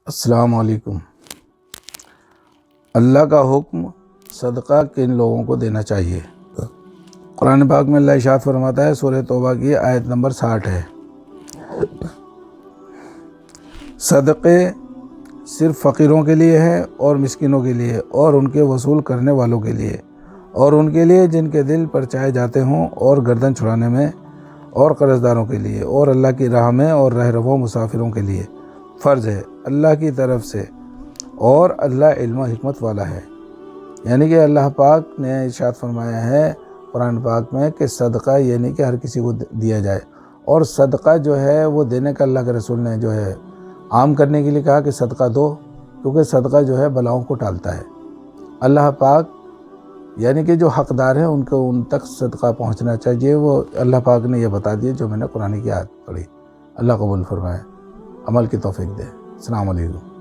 السلام علیکم۔ اللہ کا حکم صدقہ کن لوگوں کو دینا چاہیے؟ قرآن پاک میں اللہ ارشاد فرماتا ہے، سورہ توبہ کی آیت نمبر 60 ہے، صدقے صرف فقیروں کے لیے ہیں اور مسکینوں کے لیے اور ان کے وصول کرنے والوں کے لیے اور ان کے لیے جن کے دل پرچائے جاتے ہوں اور گردن چھڑانے میں اور قرض داروں کے لیے اور اللہ کی راہ میں اور رہ رہو مسافروں کے لیے فرض ہے اللہ کی طرف سے، اور اللہ علم و حکمت والا ہے۔ یعنی کہ اللہ پاک نے ارشاد فرمایا ہے قرآن پاک میں کہ صدقہ یعنی کہ ہر کسی کو دیا جائے، اور صدقہ جو ہے وہ دینے کا اللہ کے رسول نے جو ہے عام کرنے کے لیے کہا کہ صدقہ دو، کیونکہ صدقہ جو ہے بلاؤں کو ٹالتا ہے۔ اللہ پاک یعنی کہ جو حقدار ہیں ان کو ان تک صدقہ پہنچنا چاہیے، وہ اللہ پاک نے یہ بتا دیے جو میں نے قرآن کی آیت پڑھی۔ اللہ قبول فرمائے، عمل کی توفیق دے۔ السلام علیکم۔